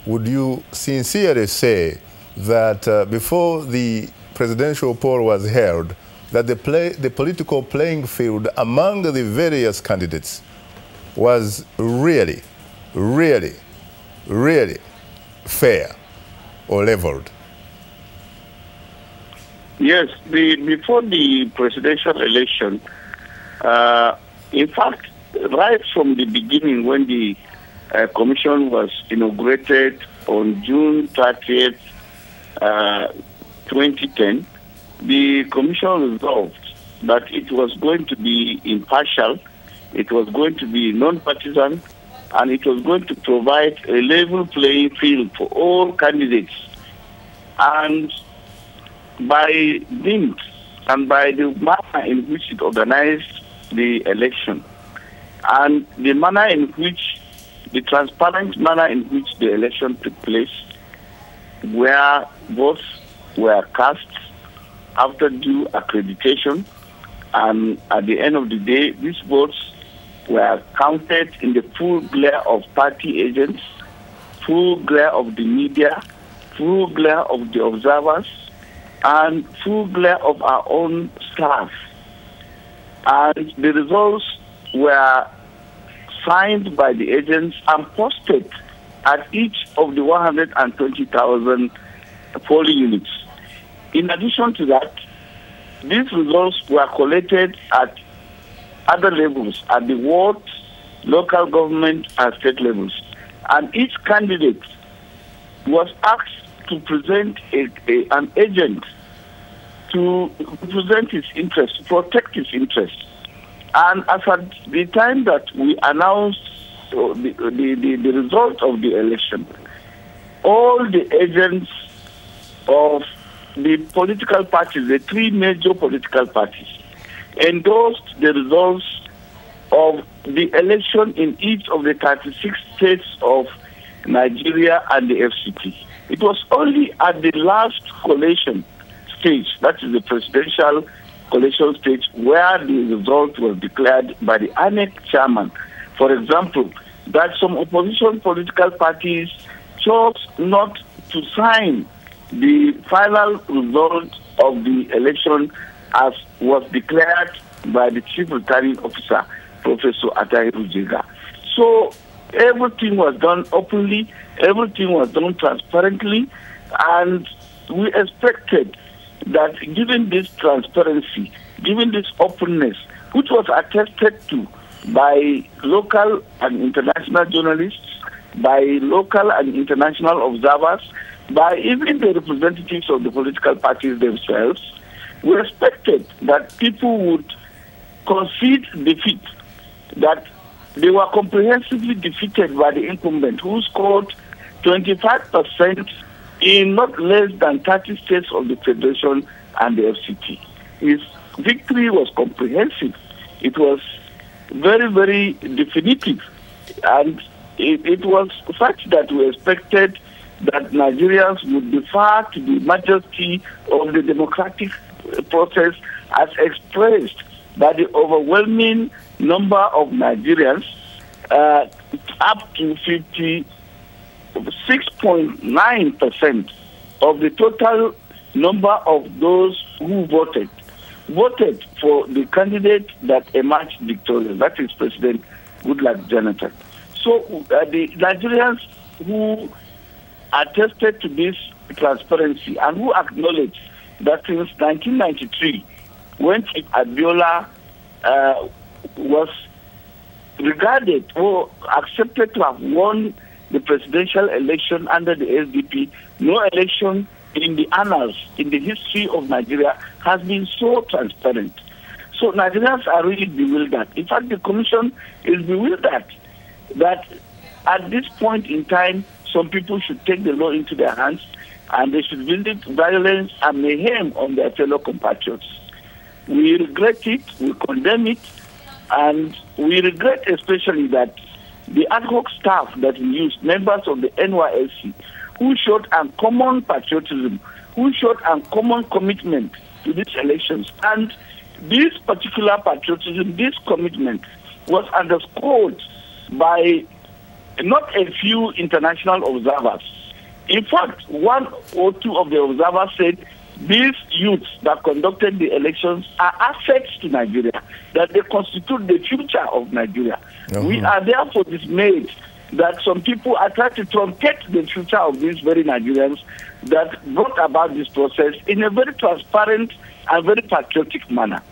would you sincerely say that before the presidential poll was held, that the political playing field among the various candidates was really, really, really fair or leveled? Yes, before the presidential election, in fact, right from the beginning when the commission was inaugurated on June 30th, 2010, the commission resolved that it was going to be impartial, it was going to be non-partisan, and it was going to provide a level playing field for all candidates. And by dint and by the manner in which it organized the election and the manner in which, the transparent manner in which the election took place, where votes were cast after due accreditation, and at the end of the day, these votes were counted in the full glare of party agents, full glare of the media, full glare of the observers, and full glare of our own staff. And the results were signed by the agents and posted at each of the 120,000 polling units. In addition to that, these results were collated at other levels, at the ward, local government, and state levels. And each candidate was asked to present an agent to represent his interests, to protect his interests. And as at the time that we announced the result of the election, all the agents of the political parties, the three major political parties, endorsed the results of the election in each of the 36 states of Nigeria and the FCT. It was only at the last collation stage, that is the presidential collation stage, where the result was declared by the INEC chairman. For example, that some opposition political parties chose not to sign the final result of the election as was declared by the Chief Returning Officer, Professor Atahiru Jega. So everything was done openly, everything was done transparently, and we expected that given this transparency, given this openness, which was attested to by local and international journalists, by local and international observers, by even the representatives of the political parties themselves, we expected that people would concede defeat, that they were comprehensively defeated by the incumbent, who scored 25% in not less than 30 states of the Federation and the FCT. His victory was comprehensive. It was very, very definitive. And it was such that we expected that Nigerians would defer to the majesty of the democratic process as expressed by the overwhelming number of Nigerians, up to 56.9% of the total number of those who voted for the candidate that emerged victorious, that is President Goodluck Jonathan. So the Nigerians who attested to this transparency and who acknowledged that since 1993, when Chief Abiola was regarded or accepted to have won the presidential election under the SDP, no election in the annals, in the history of Nigeria, has been so transparent. So Nigerians are really bewildered. In fact, the Commission is bewildered that at this point in time, some people should take the law into their hands and they should visit violence and mayhem on their fellow compatriots. We regret it, we condemn it, and we regret especially that the ad hoc staff that we used, members of the NYSC, who showed uncommon patriotism, who showed uncommon commitment to these elections. And this particular patriotism, this commitment, was underscored by not a few international observers. In fact, one or two of the observers said these youths that conducted the elections are assets to Nigeria, that they constitute the future of Nigeria. We are therefore dismayed that some people are trying to truncate the future of these very Nigerians that brought about this process in a very transparent and very patriotic manner.